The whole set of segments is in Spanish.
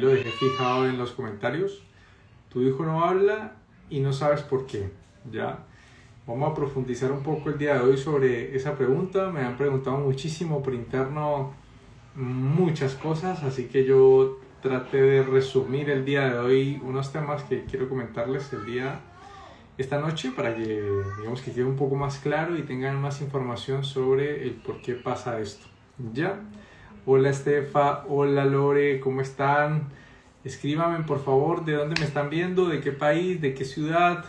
Lo dejé fijado en los comentarios. Tu hijo no habla y no sabes por qué. Ya vamos a profundizar un poco el día de hoy sobre esa pregunta. Me han preguntado muchísimo por interno muchas cosas, así que yo traté de resumir el día de hoy unos temas que quiero comentarles esta noche para que digamos que quede un poco más claro y tengan más información sobre el por qué pasa esto. ¿Ya? Hola Estefa, hola Lore, ¿cómo están? Escríbanme por favor de dónde me están viendo, de qué país, de qué ciudad.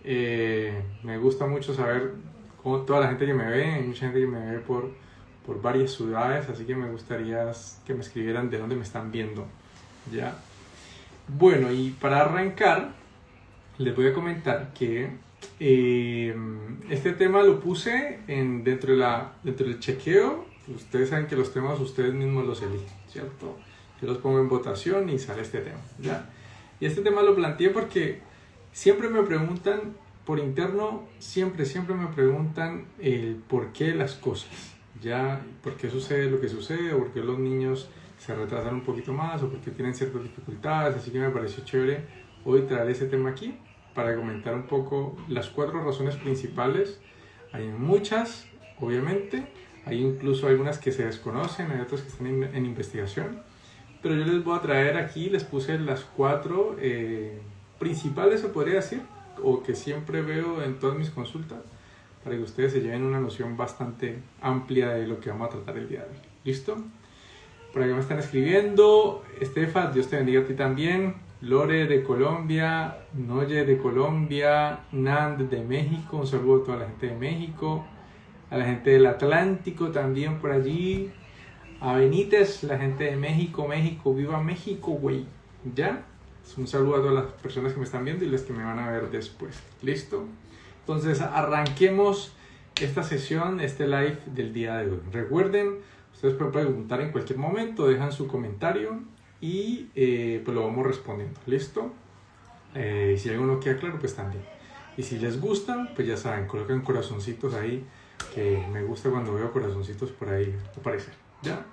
Me gusta mucho saber cómo toda la gente que me ve, hay mucha gente que me ve por varias ciudades, así que me gustaría que me escribieran de dónde me están viendo. ¿Ya? Bueno, y para arrancar, les voy a comentar que este tema lo puse dentro del chequeo. Ustedes saben que los temas ustedes mismos los eligen, ¿cierto? Yo los pongo en votación y sale este tema, ¿ya? Y este tema lo planteé porque siempre me preguntan por interno, siempre me preguntan el por qué las cosas, ¿ya? ¿Por qué sucede lo que sucede? ¿O por qué los niños se retrasan un poquito más? ¿O por qué tienen ciertas dificultades? Así que me pareció chévere hoy traer ese tema aquí para comentar un poco las 4 razones principales. Hay muchas, obviamente. Hay incluso algunas que se desconocen, hay otras que están en investigación. Pero yo les voy a traer aquí, les puse las 4 principales, se podría decir, o que siempre veo en todas mis consultas, para que ustedes se lleven una noción bastante amplia de lo que vamos a tratar el día de hoy. ¿Listo? Por acá me están escribiendo. Estefa, Dios te bendiga a ti también. Lore de Colombia, Noye de Colombia, Nand de México, un saludo a toda la gente de México. A la gente del Atlántico también por allí, a Benítez, la gente de México, viva México, güey, ¿ya? Un saludo a todas las personas que me están viendo y las que me van a ver después, ¿listo? Entonces arranquemos esta sesión, este live del día de hoy. Recuerden, ustedes pueden preguntar en cualquier momento, dejan su comentario y pues lo vamos respondiendo, ¿listo? Y si algo no queda claro, pues también. Y si les gusta, pues ya saben, colocan corazoncitos ahí, que me gusta cuando veo corazoncitos por ahí aparecer, ¿ya?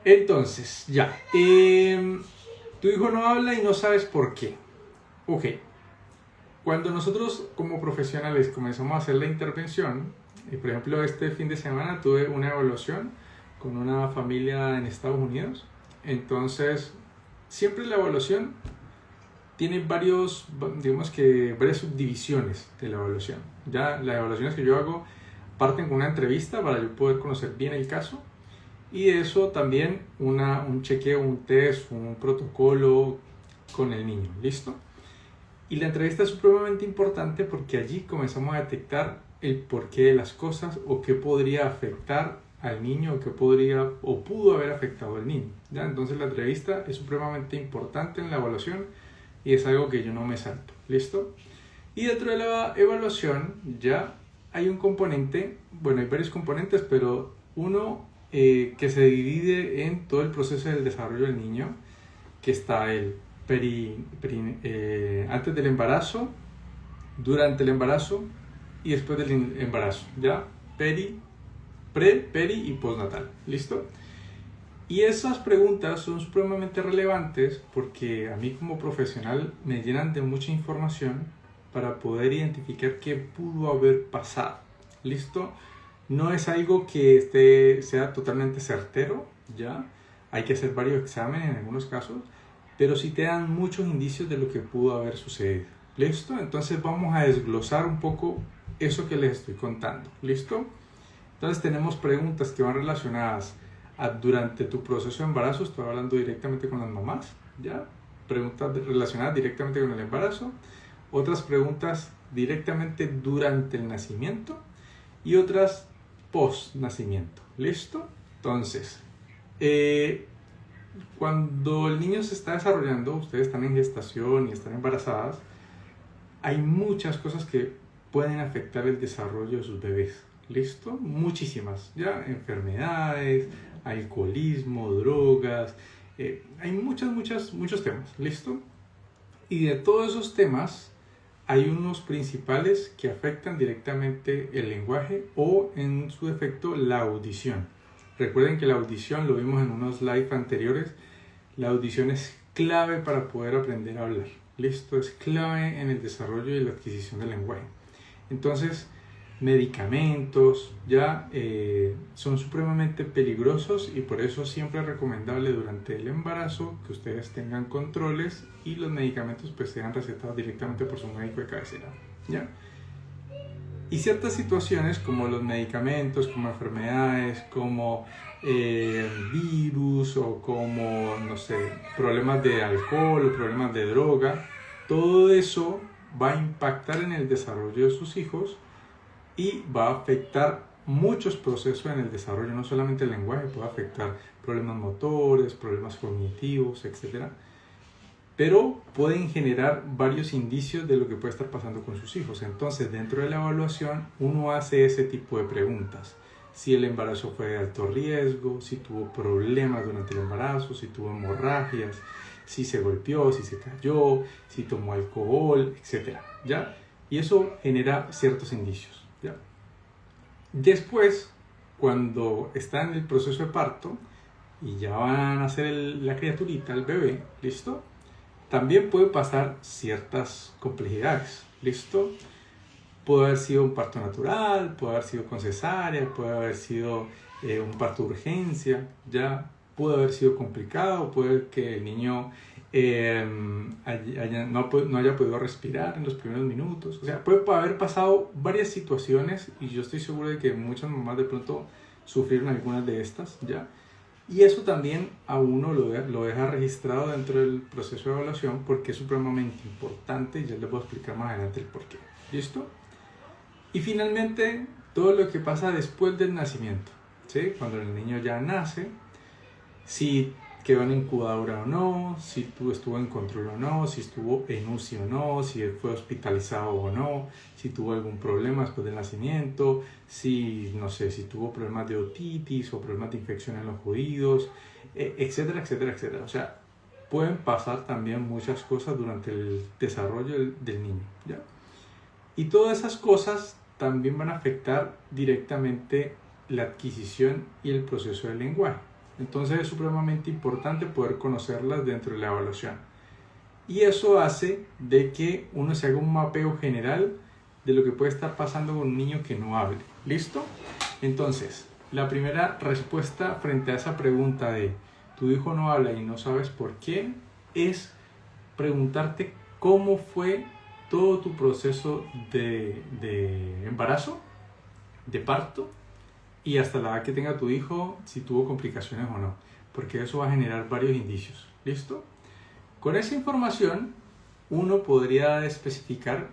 Entonces, ya. Tu hijo no habla y no sabes por qué. Ok. Cuando nosotros como profesionales comenzamos a hacer la intervención, por ejemplo, este fin de semana tuve una evaluación con una familia en Estados Unidos. Entonces, siempre la evaluación tiene varias subdivisiones de la evaluación. Ya las evaluaciones que yo hago parten con una entrevista para yo poder conocer bien el caso y de eso también un chequeo, un test, un protocolo con el niño, ¿listo? Y la entrevista es supremamente importante porque allí comenzamos a detectar el porqué de las cosas o qué podría afectar al niño o qué podría o pudo haber afectado al niño, ¿ya? Entonces la entrevista es supremamente importante en la evaluación y es algo que yo no me salto, ¿listo? Y dentro de la evaluación ya hay un componente, bueno, hay varios componentes, pero uno que se divide en todo el proceso del desarrollo del niño, que está antes del embarazo, durante el embarazo y después del embarazo, ¿ya? Peri y postnatal, ¿listo? Y esas preguntas son supremamente relevantes porque a mí como profesional me llenan de mucha información para poder identificar qué pudo haber pasado. ¿Listo? No es algo que sea totalmente certero, ¿ya? Hay que hacer varios exámenes en algunos casos, pero sí te dan muchos indicios de lo que pudo haber sucedido. ¿Listo? Entonces vamos a desglosar un poco eso que les estoy contando. ¿Listo? Entonces tenemos preguntas que van relacionadas durante tu proceso de embarazo, estoy hablando directamente con las mamás, ¿ya? Preguntas relacionadas directamente con el embarazo, otras preguntas directamente durante el nacimiento y otras post nacimiento, ¿listo? Entonces, cuando el niño se está desarrollando, ustedes están en gestación y están embarazadas, hay muchas cosas que pueden afectar el desarrollo de sus bebés, ¿listo? Muchísimas, ¿ya? Enfermedades, alcoholismo, drogas, hay muchos temas, ¿listo? Y de todos esos temas hay unos principales que afectan directamente el lenguaje o en su defecto la audición. Recuerden que la audición, lo vimos en unos live anteriores, La audición es clave para poder aprender a hablar. Listo, es clave en el desarrollo y la adquisición del lenguaje. Entonces, medicamentos ya son supremamente peligrosos y por eso siempre es recomendable durante el embarazo que ustedes tengan controles y los medicamentos pues sean recetados directamente por su médico de cabecera, ¿ya? Y ciertas situaciones como los medicamentos, como enfermedades, como virus o como, no sé, problemas de alcohol o problemas de droga, todo eso va a impactar en el desarrollo de sus hijos y va a afectar muchos procesos en el desarrollo, no solamente el lenguaje, puede afectar problemas motores, problemas cognitivos, etc. Pero pueden generar varios indicios de lo que puede estar pasando con sus hijos. Entonces, dentro de la evaluación, uno hace ese tipo de preguntas. Si el embarazo fue de alto riesgo, si tuvo problemas durante el embarazo, si tuvo hemorragias, si se golpeó, si se cayó, si tomó alcohol, etc. ¿Ya? Y eso genera ciertos indicios. ¿Ya? Después, cuando está en el proceso de parto y ya van a nacer la criaturita, el bebé, ¿listo? También puede pasar ciertas complejidades, ¿listo? Puede haber sido un parto natural, puede haber sido con cesárea, puede haber sido un parto de urgencia, ya puede haber sido complicado, puede que el niño no haya podido respirar en los primeros minutos. O sea, puede haber pasado varias situaciones y yo estoy seguro de que muchas mamás de pronto sufrieron algunas de estas, ¿ya? Y eso también a uno lo deja registrado dentro del proceso de evaluación porque es supremamente importante y ya les voy a explicar más adelante el porqué. ¿Listo? Y finalmente, todo lo que pasa después del nacimiento, ¿sí? Cuando el niño ya nace, si quedó en incubadora o no, si estuvo en control o no, si estuvo en UCI o no, si fue hospitalizado o no, si tuvo algún problema después del nacimiento, si, no sé, si tuvo problemas de otitis o problemas de infección en los oídos, etcétera, etcétera, etcétera. O sea, pueden pasar también muchas cosas durante el desarrollo del niño, ¿ya? Y todas esas cosas también van a afectar directamente la adquisición y el proceso del lenguaje. Entonces es supremamente importante poder conocerlas dentro de la evaluación. Y eso hace de que uno se haga un mapeo general de lo que puede estar pasando con un niño que no hable. ¿Listo? Entonces, la primera respuesta frente a esa pregunta de tu hijo no habla y no sabes por qué, es preguntarte cómo fue todo tu proceso de embarazo, de parto, y hasta la edad que tenga tu hijo, si tuvo complicaciones o no, porque eso va a generar varios indicios. ¿Listo? Con esa información, uno podría especificar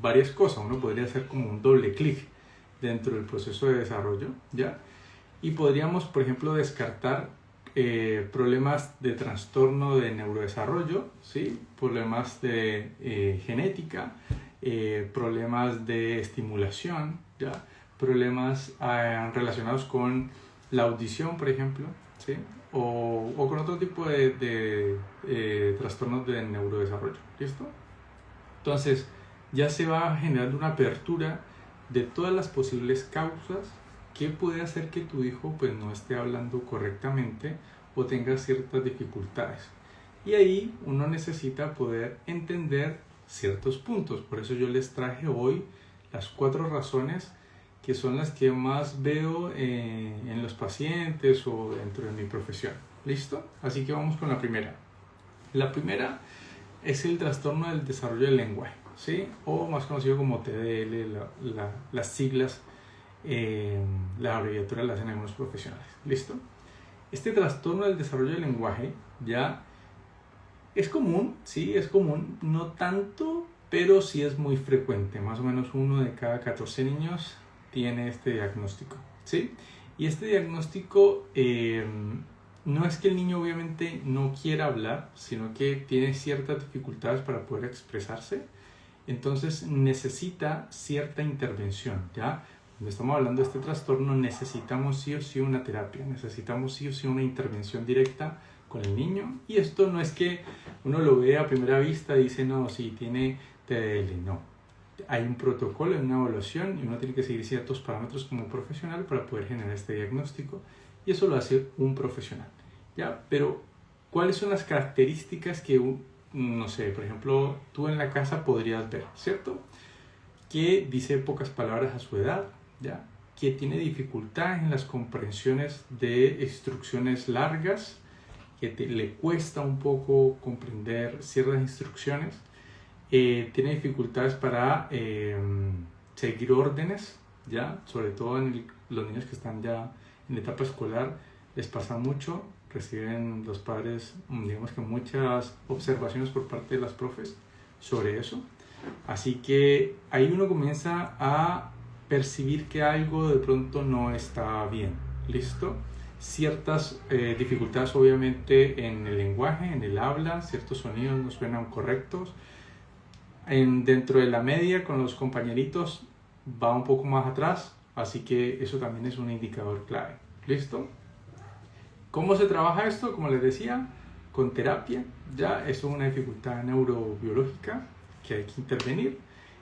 varias cosas. Uno podría hacer como un doble clic dentro del proceso de desarrollo, ¿ya? Y podríamos, por ejemplo, descartar problemas de trastorno de neurodesarrollo, ¿sí? Problemas de genética, problemas de estimulación, ¿ya? Problemas relacionados con la audición, por ejemplo, ¿sí? o con otro tipo de trastornos de neurodesarrollo. ¿Listo? Entonces, ya se va generando una apertura de todas las posibles causas que puede hacer que tu hijo pues, no esté hablando correctamente o tenga ciertas dificultades. Y ahí uno necesita poder entender ciertos puntos. Por eso yo les traje hoy las 4 razones que son las que más veo en los pacientes o dentro de mi profesión. ¿Listo? Así que vamos con la primera. La primera es el trastorno del desarrollo del lenguaje, ¿sí? O más conocido como TDL, las siglas, las abreviaturas las hacen algunos profesionales. ¿Listo? Este trastorno del desarrollo del lenguaje ya es común, sí, es común, no tanto, pero sí es muy frecuente. Más o menos 1 de cada 14 niños tiene este diagnóstico, ¿sí? Y este diagnóstico no es que el niño obviamente no quiera hablar, sino que tiene ciertas dificultades para poder expresarse, entonces necesita cierta intervención, ¿ya? Cuando estamos hablando de este trastorno necesitamos sí o sí una terapia, necesitamos sí o sí una intervención directa con el niño, y esto no es que uno lo vea a primera vista y dice, no, sí, tiene TDL, no. Hay un protocolo, una evaluación y uno tiene que seguir ciertos parámetros como profesional para poder generar este diagnóstico y eso lo hace un profesional, ¿ya? Pero ¿cuáles son las características que, no sé, por ejemplo, tú en la casa podrías ver, ¿cierto? Que dice pocas palabras a su edad, ¿ya? Que tiene dificultades en las comprensiones de instrucciones largas, que le cuesta un poco comprender ciertas instrucciones, tiene dificultades para seguir órdenes, ¿ya? Sobre todo en los niños que están ya en etapa escolar, les pasa mucho, reciben los padres, digamos que muchas observaciones por parte de las profes sobre eso. Así que ahí uno comienza a percibir que algo de pronto no está bien, ¿listo? Ciertas dificultades obviamente en el lenguaje, en el habla, ciertos sonidos no suenan correctos. Dentro de la media con los compañeritos va un poco más atrás, así que eso también es un indicador clave, ¿listo? ¿Cómo se trabaja esto? Como les decía, con terapia, ya esto es una dificultad neurobiológica que hay que intervenir.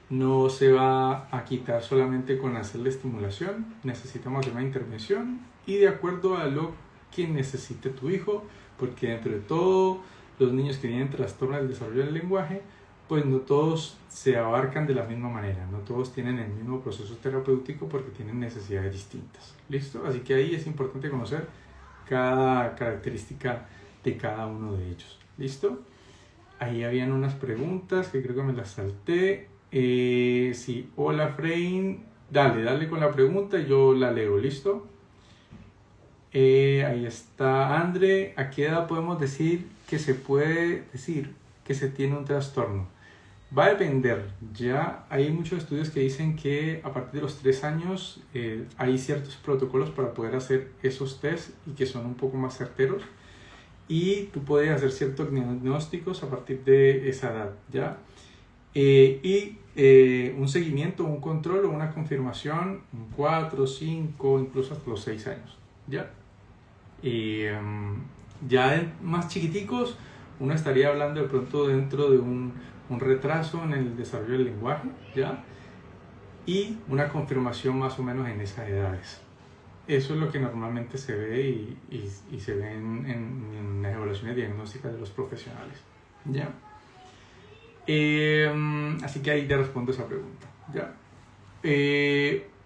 No se va a quitar solamente con hacerle estimulación, necesitamos hacer una intervención y de acuerdo a lo que necesite tu hijo, porque dentro de todos los niños que tienen trastorno del desarrollo del lenguaje, pues no todos se abarcan de la misma manera, no todos tienen el mismo proceso terapéutico porque tienen necesidades distintas, ¿listo? Así que ahí es importante conocer cada característica de cada uno de ellos, ¿listo? Ahí habían unas preguntas que creo que me las salté. Sí, hola Frein, dale con la pregunta y yo la leo, ¿listo? Ahí está André, ¿a qué edad podemos decir que se puede decir que se tiene un trastorno? Va a depender, ya hay muchos estudios que dicen que a partir de los 3 años hay ciertos protocolos para poder hacer esos test y que son un poco más certeros y tú puedes hacer ciertos diagnósticos a partir de esa edad, ¿ya? Un seguimiento, un control o una confirmación en 4, 5, incluso hasta los 6 años, ¿ya? Ya más chiquiticos uno estaría hablando de pronto dentro de un retraso en el desarrollo del lenguaje, ¿ya? Y una confirmación más o menos en esas edades. Eso es lo que normalmente se ve y se ve en las evaluaciones diagnósticas de los profesionales, ¿ya? Así que ahí te respondo esa pregunta, ¿ya?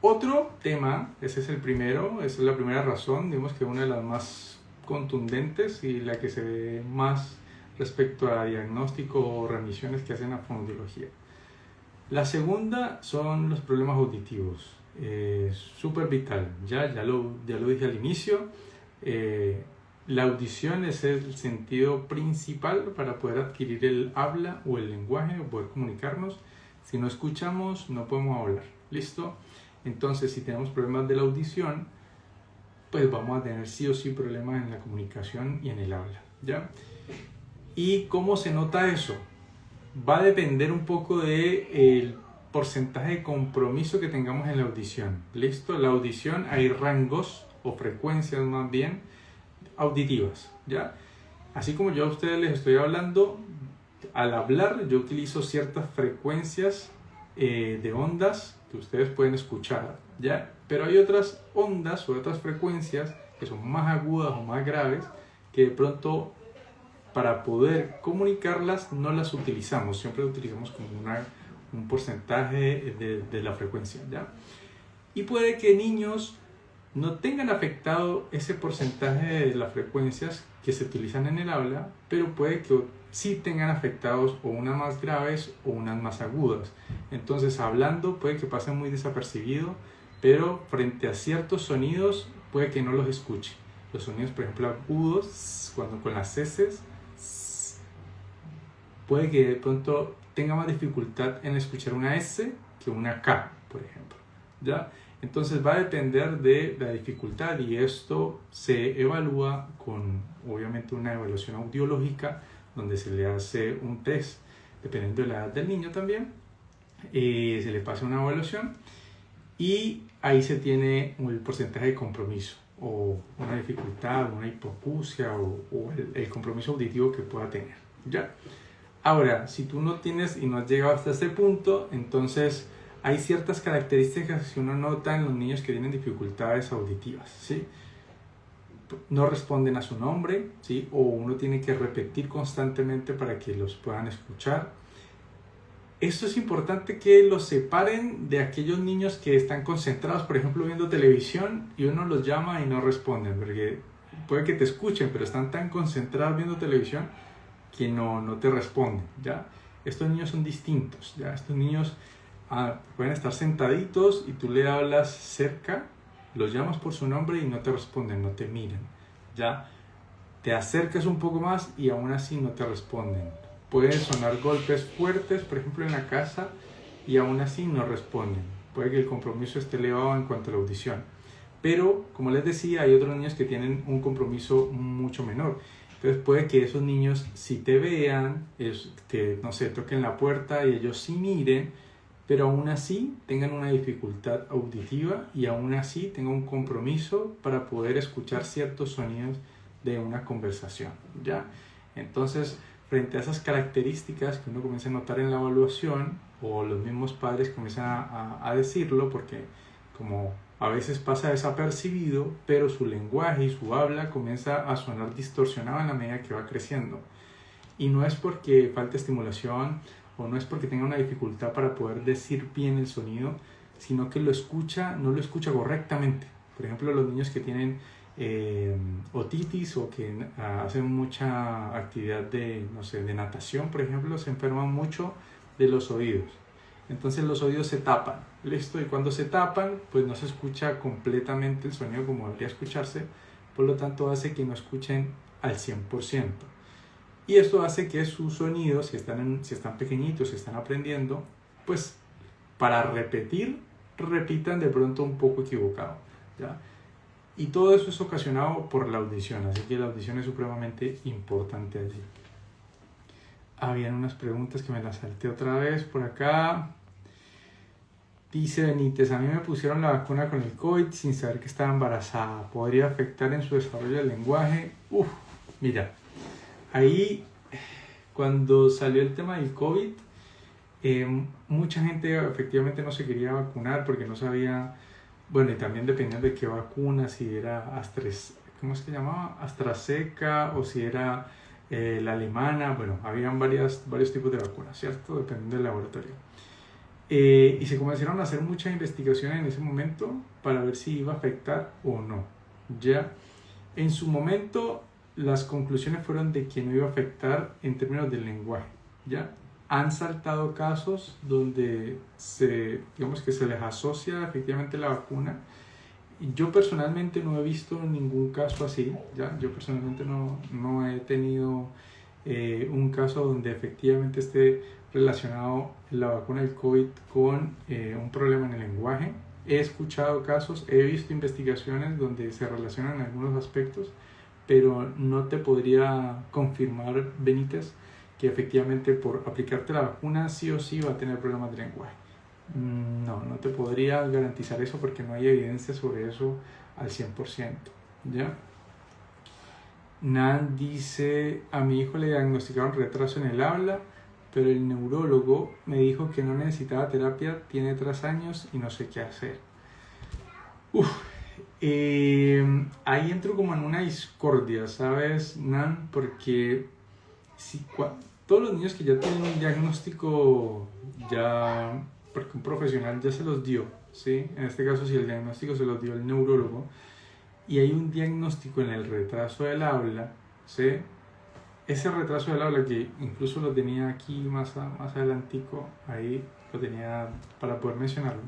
Otro tema, ese es el primero, esa es la primera razón, digamos que una de las más contundentes y la que se ve más respecto a diagnóstico o remisiones que hacen a fonoaudiología. La segunda son los problemas auditivos, súper vital, ya lo dije al inicio, la audición es el sentido principal para poder adquirir el habla o el lenguaje o poder comunicarnos. Si no escuchamos no podemos hablar, ¿listo? Entonces si tenemos problemas de la audición, pues vamos a tener sí o sí problemas en la comunicación y en el habla, ¿ya? ¿Y cómo se nota eso? Va a depender un poco del porcentaje de compromiso que tengamos en la audición. ¿Listo? La audición, hay rangos o frecuencias más bien auditivas, ¿ya? Así como yo a ustedes les estoy hablando, al hablar yo utilizo ciertas frecuencias de ondas que ustedes pueden escuchar, ¿ya? Pero hay otras ondas o otras frecuencias que son más agudas o más graves que de pronto para poder comunicarlas no las utilizamos, siempre utilizamos como un porcentaje de la frecuencia, ¿ya? Y puede que niños no tengan afectado ese porcentaje de las frecuencias que se utilizan en el habla, pero puede que sí tengan afectados o unas más graves o unas más agudas. Entonces hablando puede que pase muy desapercibido, pero frente a ciertos sonidos puede que no los escuche. Los sonidos, por ejemplo, agudos, cuando con las heces, puede que de pronto tenga más dificultad en escuchar una S que una K, por ejemplo, ¿ya? Entonces va a depender de la dificultad y esto se evalúa con obviamente una evaluación audiológica donde se le hace un test dependiendo de la edad del niño también, se le pasa una evaluación y ahí se tiene el porcentaje de compromiso o una dificultad, una hipoacusia o el compromiso auditivo que pueda tener, ¿ya? Ahora, si tú no tienes y no has llegado hasta este punto, entonces hay ciertas características que uno nota en los niños que tienen dificultades auditivas, ¿sí? no responden a su nombre, ¿sí? O uno tiene que repetir constantemente para que los puedan escuchar. Esto es importante que los separen de aquellos niños que están concentrados, por ejemplo, viendo televisión y uno los llama y no responden, porque puede que te escuchen, pero están tan concentrados viendo televisión que no te responden, ¿ya? Estos niños son distintos, ¿ya? Estos niños pueden estar sentaditos y tú le hablas cerca, los llamas por su nombre y no te responden, no te miran, ¿ya? Te acercas un poco más y aún así no te responden. Pueden sonar golpes fuertes, por ejemplo, en la casa y aún así no responden. Puede que el compromiso esté elevado en cuanto a la audición. Pero, como les decía, hay otros niños que tienen un compromiso mucho menor. Entonces puede que esos niños sí te vean, que no sé, toquen la puerta y ellos sí miren, pero aún así tengan una dificultad auditiva y aún así tengan un compromiso para poder escuchar ciertos sonidos de una conversación, ¿ya? Entonces, frente a esas características que uno comienza a notar en la evaluación, o los mismos padres comienzan a decirlo, porque como a veces pasa desapercibido, pero su lenguaje y su habla comienza a sonar distorsionado en la medida que va creciendo. Y no es porque falte estimulación o no es porque tenga una dificultad para poder decir bien el sonido, sino que no lo escucha correctamente. Por ejemplo, los niños que tienen otitis o que hacen mucha actividad de natación, por ejemplo, se enferman mucho de los oídos. Entonces los oídos se tapan, ¿listo? Y cuando se tapan, pues no se escucha completamente el sonido como debería escucharse, por lo tanto hace que no escuchen al 100%. Y esto hace que sus sonidos, si están pequeñitos, si están aprendiendo, pues para repitan de pronto un poco equivocado, ¿ya? Y todo eso es ocasionado por la audición, así que la audición es supremamente importante allí. Habían unas preguntas que me las salté otra vez por acá. Dice Benítez, a mí me pusieron la vacuna con el COVID sin saber que estaba embarazada. ¿Podría afectar en su desarrollo del lenguaje? Mira, ahí cuando salió el tema del COVID, mucha gente efectivamente no se quería vacunar porque no sabía, bueno, y también dependía de qué vacuna, si era ¿cómo es que llamaba? AstraZeneca o si era la alemana. Bueno, habían varios tipos de vacunas, ¿cierto? Dependiendo del laboratorio. Y se comenzaron a hacer muchas investigaciones en ese momento para ver si iba a afectar o no. Ya en su momento las conclusiones fueron de que no iba a afectar en términos del lenguaje. Ya han saltado casos donde digamos que se les asocia efectivamente la vacuna. Yo personalmente no he visto ningún caso así, ¿ya? Yo personalmente no he tenido un caso donde efectivamente esté relacionado la vacuna del COVID con un problema en el lenguaje. He escuchado casos, he visto investigaciones donde se relacionan algunos aspectos, pero no te podría confirmar, Benítez, que efectivamente por aplicarte la vacuna sí o sí va a tener problemas de lenguaje. No te podría garantizar eso porque no hay evidencia sobre eso al 100%, ¿ya? Nan dice, a mi hijo le diagnosticaron retraso en el habla, pero el neurólogo me dijo que no necesitaba terapia, tiene 3 años y no sé qué hacer. Ahí entro como en una discordia, ¿sabes, Nan? Porque todos los niños que ya tienen un diagnóstico, ya porque un profesional ya se los dio, ¿sí? En este caso, si el diagnóstico se los dio el neurólogo, y hay un diagnóstico en el retraso del habla, ¿sí? Ese retraso del habla, que incluso lo tenía aquí más adelantico, ahí lo tenía para poder mencionarlo.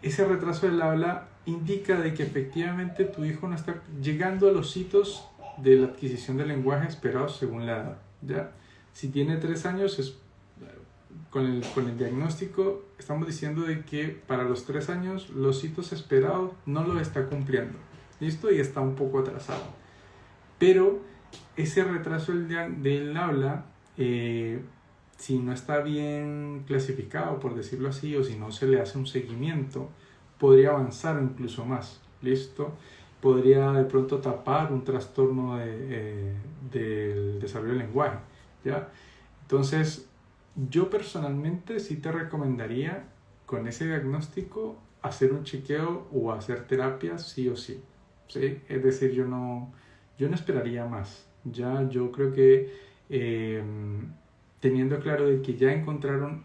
Ese retraso del habla indica de que efectivamente tu hijo no está llegando a los hitos de la adquisición del lenguaje esperados según la edad, ¿ya? Si tiene 3 años, con el diagnóstico estamos diciendo de que para los 3 años los hitos esperados no lo está cumpliendo, ¿listo? Y está un poco atrasado. Pero ese retraso del habla, si no está bien clasificado, por decirlo así, o si no se le hace un seguimiento, podría avanzar incluso más, ¿listo? Podría de pronto tapar un trastorno del desarrollo del lenguaje, ¿ya? Entonces, yo personalmente sí te recomendaría con ese diagnóstico hacer un chequeo o hacer terapia sí o sí, ¿sí? Es decir, yo no esperaría más. Ya yo creo que teniendo claro de que ya encontraron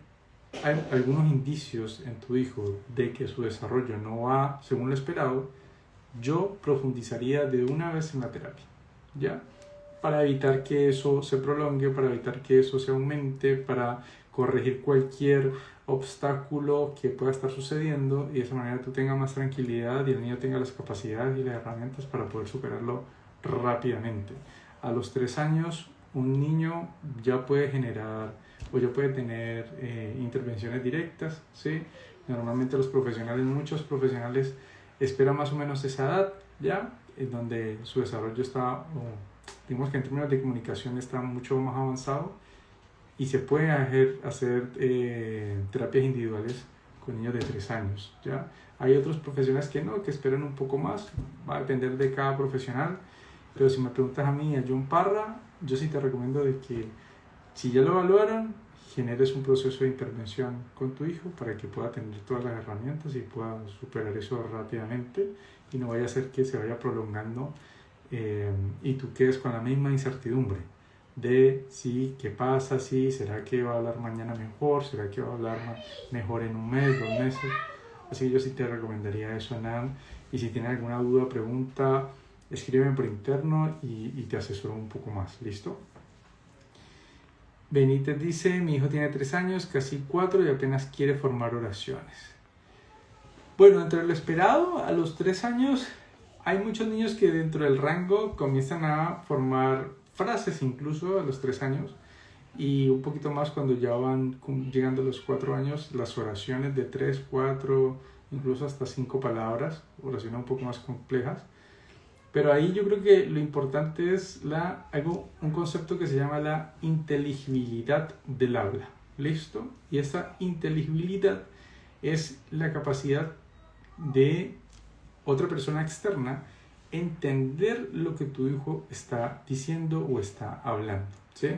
algunos indicios en tu hijo de que su desarrollo no va según lo esperado, yo profundizaría de una vez en la terapia, ¿ya? Para evitar que eso se prolongue, para evitar que eso se aumente, para corregir cualquier obstáculo que pueda estar sucediendo y de esa manera tú tengas más tranquilidad y el niño tenga las capacidades y las herramientas para poder superarlo rápidamente. A los 3 años un niño ya puede generar o ya puede tener intervenciones directas, ¿sí? Normalmente muchos profesionales esperan más o menos esa edad, ¿ya? En donde su desarrollo está, digamos que en términos de comunicación está mucho más avanzado y se puede hacer terapias individuales con niños de 3 años, ¿ya? Hay otros profesionales que no, que esperan un poco más, va a depender de cada profesional, pero si me preguntas a mí, a John Parra, yo sí te recomiendo de que si ya lo evaluaron, generes un proceso de intervención con tu hijo para que pueda tener todas las herramientas y pueda superar eso rápidamente y no vaya a ser que se vaya prolongando y tú quedes con la misma incertidumbre de sí, qué pasa, sí, será que va a hablar mañana mejor, será que va a hablar mejor en un mes, 2 meses. Así que yo sí te recomendaría eso, Nan. Y si tienes alguna duda, pregunta, escríbeme por interno y te asesoro un poco más. ¿Listo? Benítez dice, mi hijo tiene 3 años, casi 4 y apenas quiere formar oraciones. Bueno, entre lo esperado, a los 3 años hay muchos niños que dentro del rango comienzan a formar frases incluso a los 3 años y un poquito más cuando ya van llegando a los 4 años, las oraciones de 3, 4, incluso hasta 5 palabras, oraciones un poco más complejas. Pero ahí yo creo que lo importante es un concepto que se llama la inteligibilidad del habla. ¿Listo? Y esa inteligibilidad es la capacidad de otra persona externa entender lo que tu hijo está diciendo o está hablando, ¿sí?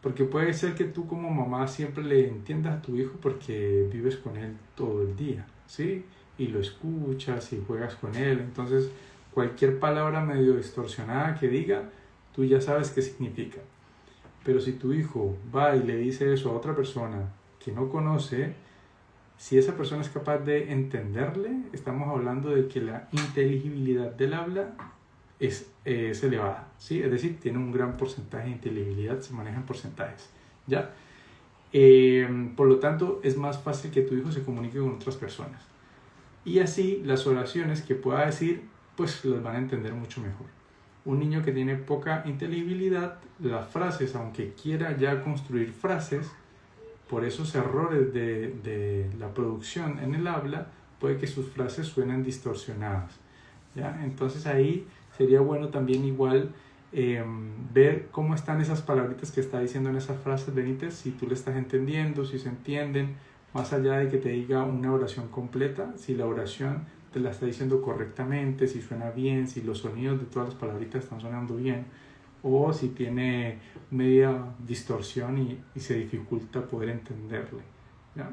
Porque puede ser que tú como mamá siempre le entiendas a tu hijo porque vives con él todo el día, ¿sí? Y lo escuchas y juegas con él, entonces cualquier palabra medio distorsionada que diga, tú ya sabes qué significa. Pero si tu hijo va y le dice eso a otra persona que no conoce, si esa persona es capaz de entenderle, estamos hablando de que la inteligibilidad del habla es elevada, ¿sí? Es decir, tiene un gran porcentaje de inteligibilidad, se maneja en porcentajes, ¿ya? Por lo tanto, es más fácil que tu hijo se comunique con otras personas. Y así, las oraciones que pueda decir, pues las van a entender mucho mejor. Un niño que tiene poca inteligibilidad, las frases, aunque quiera ya construir frases, por esos errores de la producción en el habla, puede que sus frases suenen distorsionadas, ¿ya? Entonces ahí sería bueno también igual ver cómo están esas palabritas que está diciendo en esas frases, Benítez, si tú le estás entendiendo, si se entienden, más allá de que te diga una oración completa, si la oración te la está diciendo correctamente, si suena bien, si los sonidos de todas las palabritas están sonando bien, o si tiene media distorsión y se dificulta poder entenderle, ¿ya?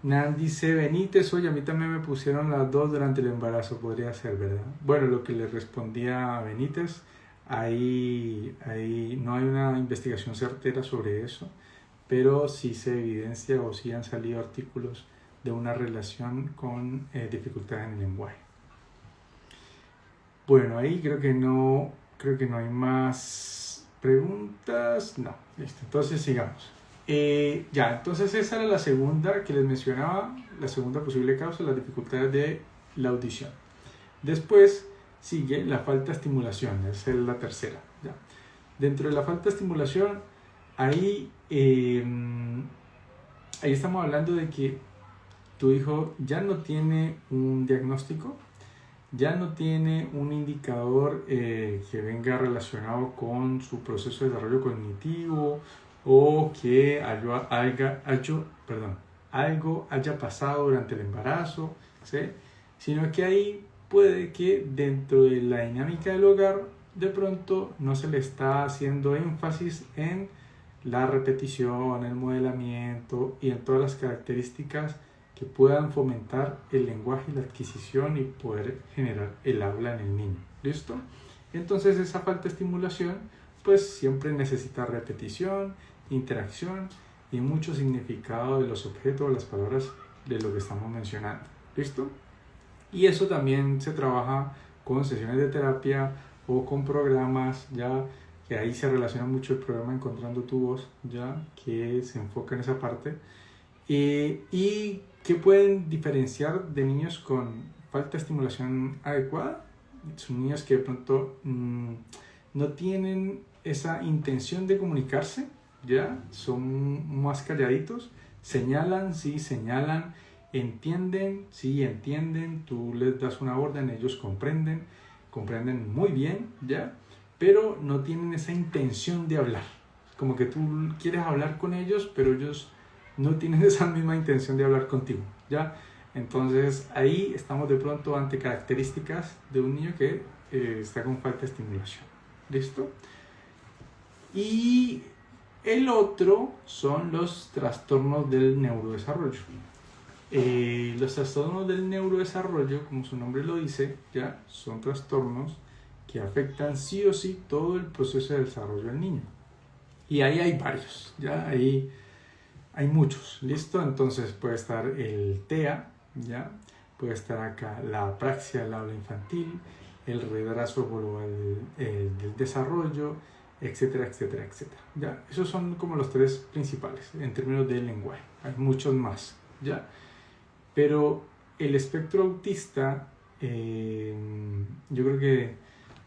Nan dice, Benítez, oye, a mí también me pusieron las 2 durante el embarazo, podría ser, ¿verdad? Bueno, lo que le respondía a Benítez, ahí no hay una investigación certera sobre eso, pero sí se evidencia o sí han salido artículos de una relación con dificultades en el lenguaje. Bueno, ahí creo que no hay más preguntas. No, listo, entonces sigamos. Entonces esa era la segunda que les mencionaba, la segunda posible causa, las dificultades de la audición. Después sigue la falta de estimulación, esa es la tercera, ¿ya? Dentro de la falta de estimulación, ahí estamos hablando de que tu hijo ya no tiene un diagnóstico, ya no tiene un indicador que venga relacionado con su proceso de desarrollo cognitivo o que algo haya pasado durante el embarazo, ¿sí? Sino que ahí puede que dentro de la dinámica del hogar de pronto no se le está haciendo énfasis en la repetición, el modelamiento y en todas las características que puedan fomentar el lenguaje y la adquisición y poder generar el habla en el niño. ¿Listo? Entonces esa falta de estimulación pues siempre necesita repetición, interacción y mucho significado de los objetos o las palabras de lo que estamos mencionando. ¿Listo? Y eso también se trabaja con sesiones de terapia o con programas, ya que ahí se relaciona mucho el programa Encontrando tu Voz, ya que se enfoca en esa parte. Y que pueden diferenciar de niños con falta de estimulación adecuada. Son niños que de pronto no tienen esa intención de comunicarse, ya son más calladitos, señalan, sí, señalan, entienden, sí, entienden, tú les das una orden, ellos comprenden muy bien, ya, pero no tienen esa intención de hablar, como que tú quieres hablar con ellos, pero ellos no tienen esa misma intención de hablar contigo, ya. Entonces ahí estamos de pronto ante características de un niño que está con falta de estimulación. ¿Listo? Y el otro son los trastornos del neurodesarrollo. Los trastornos del neurodesarrollo, como su nombre lo dice, ya son trastornos que afectan sí o sí todo el proceso de desarrollo del niño. Y ahí hay varios, ya ahí hay muchos. ¿Listo? Entonces puede estar el TEA, ¿ya? Puede estar acá la apraxia del habla infantil, el retraso del desarrollo, etcétera, etcétera, etcétera. ¿Ya? Esos son como los tres principales en términos del lenguaje. Hay muchos más, ¿ya? Pero el espectro autista, yo creo que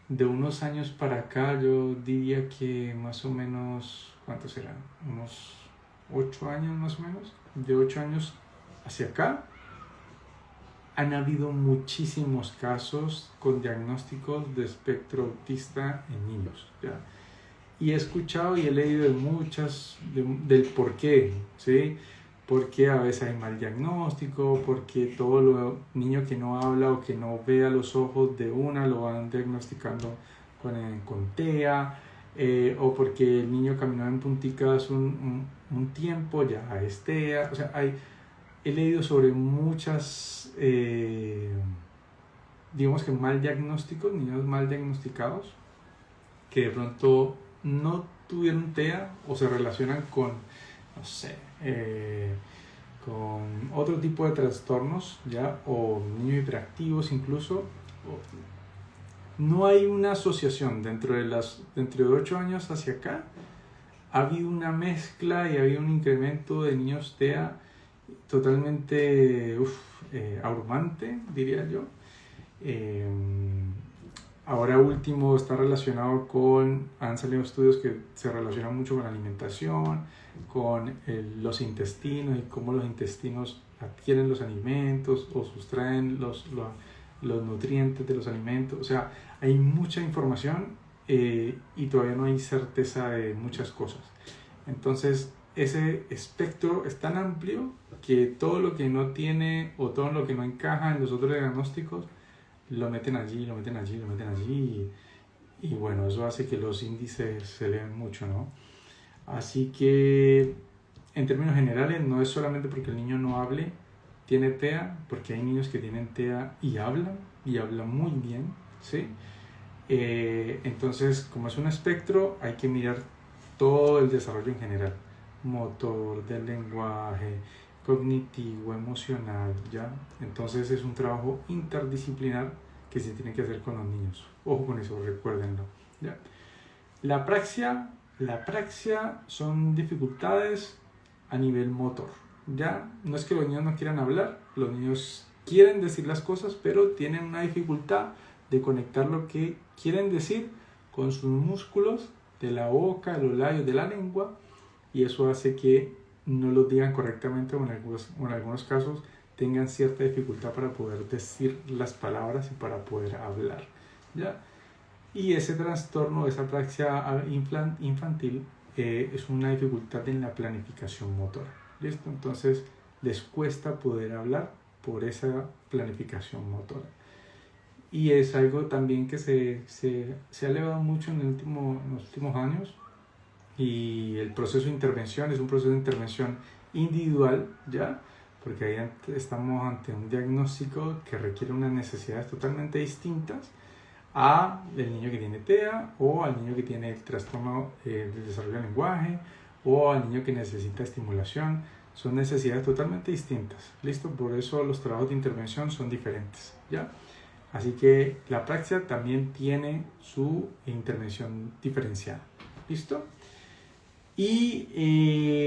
de unos años para acá, yo diría que más o menos, ¿cuántos serán? Unos 8 años más o menos. De 8 años hacia acá, han habido muchísimos casos con diagnósticos de espectro autista en niños, ¿ya? Y he escuchado y he leído del por qué, ¿sí? Porque a veces hay mal diagnóstico, porque todo niño que no habla o que no ve a los ojos de una lo van diagnosticando con TEA, o porque el niño caminó en punticas un tiempo, ya es TEA. O sea, he leído sobre muchas, digamos que niños mal diagnosticados, que de pronto no tuvieron TEA o se relacionan con, no sé, con otro tipo de trastornos, ¿ya? O niños hiperactivos incluso. No hay una asociación dentro de 8 años hacia acá. Ha habido una mezcla y ha habido un incremento de niños TEA totalmente abrumante, diría yo. Ahora último está relacionado han salido estudios que se relacionan mucho con la alimentación, con los intestinos y cómo los intestinos adquieren los alimentos o sustraen los nutrientes de los alimentos. O sea, hay mucha información y todavía no hay certeza de muchas cosas. Entonces, ese espectro es tan amplio que todo lo que no tiene o todo lo que no encaja en los otros diagnósticos lo meten allí. Y bueno, eso hace que los índices se eleven mucho, ¿no? Así que en términos generales no es solamente porque el niño no hable, tiene TEA, porque hay niños que tienen TEA y hablan muy bien, ¿sí? Entonces, como es un espectro, hay que mirar todo el desarrollo en general, motor, del lenguaje, cognitivo, emocional, ¿ya? Entonces es un trabajo interdisciplinar que se tiene que hacer con los niños. Ojo con eso, recuérdenlo, ¿ya? La apraxia son dificultades a nivel motor, ¿ya? No es que los niños no quieran hablar, los niños quieren decir las cosas, pero tienen una dificultad de conectar lo que quieren decir con sus músculos de la boca, de los labios, de la lengua, y eso hace que no lo digan correctamente o en algunos casos tengan cierta dificultad para poder decir las palabras y para poder hablar, ¿ya? Y ese trastorno, esa apraxia infantil, es una dificultad en la planificación motora, ¿listo? Entonces les cuesta poder hablar por esa planificación motora. Y es algo también que se ha elevado mucho en los últimos años, y el proceso de intervención es un proceso de intervención individual, ¿ya? porque ahí estamos ante un diagnóstico que requiere unas necesidades totalmente distintas a el niño que tiene TEA o al niño que tiene el trastorno del desarrollo del lenguaje o al niño que necesita estimulación. Son necesidades totalmente distintas, ¿listo? Por eso los trabajos de intervención son diferentes, ¿ya? Así que la praxia también tiene su intervención diferenciada, ¿listo? Y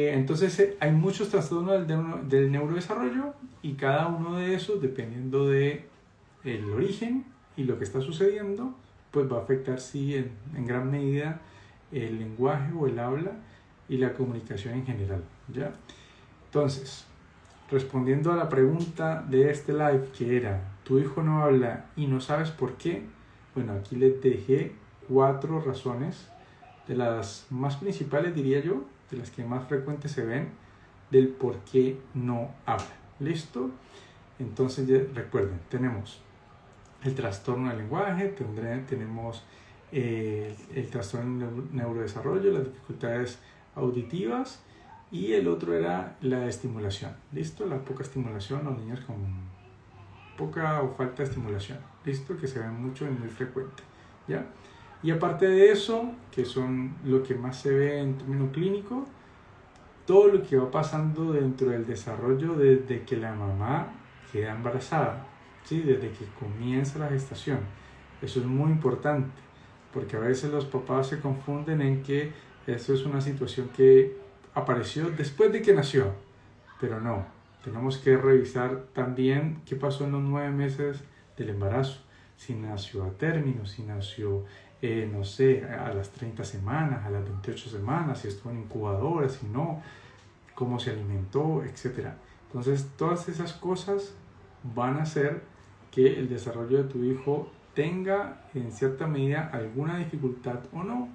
entonces hay muchos trastornos del neurodesarrollo y cada uno de esos, dependiendo de el origen y lo que está sucediendo, pues va a afectar sí en gran medida el lenguaje o el habla y la comunicación en general, ¿ya? Entonces, respondiendo a la pregunta de este live que era, ¿tu hijo no habla y no sabes por qué? Bueno, aquí les dejé 4 razones, de las más principales diría yo, de las que más frecuentes se ven, del por qué no habla. ¿Listo? Entonces ya recuerden, tenemos el trastorno del lenguaje, tenemos el trastorno del neurodesarrollo, las dificultades auditivas, y el otro era la estimulación. ¿Listo? La poca estimulación, los niños con poca o falta de estimulación. ¿Listo? Que se ven mucho y muy frecuente. ¿Ya? Y aparte de eso, que son lo que más se ve en términos clínicos, todo lo que va pasando dentro del desarrollo desde que la mamá queda embarazada, ¿sí? Desde que comienza la gestación. Eso es muy importante, porque a veces los papás se confunden en que eso es una situación que apareció después de que nació, pero no, tenemos que revisar también qué pasó en los 9 meses del embarazo, si nació a término, si nació no sé, a las 30 semanas, a las 28 semanas, si estuvo en incubadora, si no, cómo se alimentó, etc. Entonces, todas esas cosas van a hacer que el desarrollo de tu hijo tenga en cierta medida alguna dificultad o no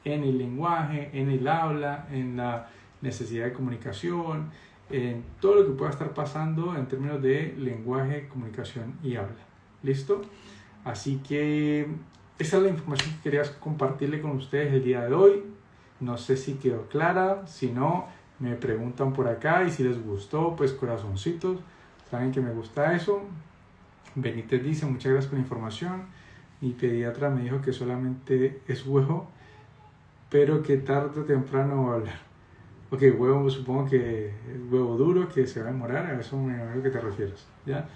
en el lenguaje, en el habla, en la necesidad de comunicación, en todo lo que pueda estar pasando en términos de lenguaje, comunicación y habla. ¿Listo? Así que esa es la información que quería compartirle con ustedes el día de hoy. No sé si quedó clara, si no, me preguntan por acá y si les gustó, pues corazoncitos. Saben que me gusta eso. Benítez dice, muchas gracias por la información. Mi pediatra me dijo que solamente es huevo, pero que tarde o temprano va a hablar. Ok, huevo, supongo que es huevo duro, que se va a demorar, a eso me imagino que te refieres, ¿ya?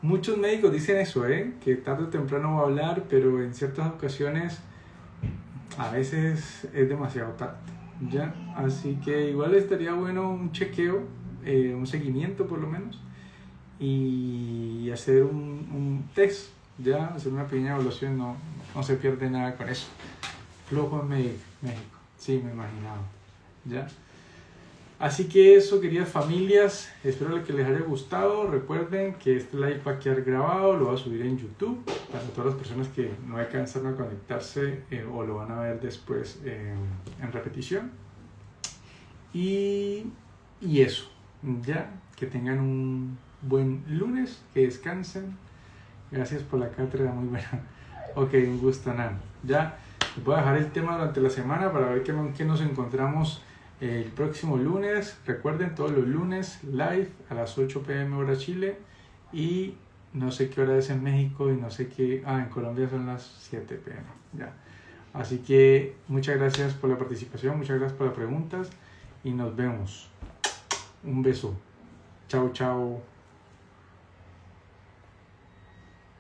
Muchos médicos dicen eso, que tarde o temprano va a hablar, pero en ciertas ocasiones a veces es demasiado tarde, ¿ya? Así que igual estaría bueno un chequeo, un seguimiento por lo menos, y hacer un test, ¿ya? Hacer una pequeña evaluación, no se pierde nada con eso. Flojo en México, sí, me imaginaba, ¿ya? Así que eso, queridas familias, espero que les haya gustado. Recuerden que este live va a quedar grabado, lo voy a subir en YouTube para todas las personas que no alcanzaron a conectarse o lo van a ver después en repetición. Y eso, ya, que tengan un buen lunes, que descansen. Gracias por la cátedra, muy buena. Ok, un gusto, Nan. Ya, voy a dejar el tema durante la semana para ver qué nos encontramos el próximo lunes. Recuerden, todos los lunes live a las 8 p.m. hora Chile, y no sé qué hora es en México y no sé qué, en Colombia son las 7 p.m. ya. Así que muchas gracias por la participación, muchas gracias por las preguntas y nos vemos. Un beso. Chao, chao.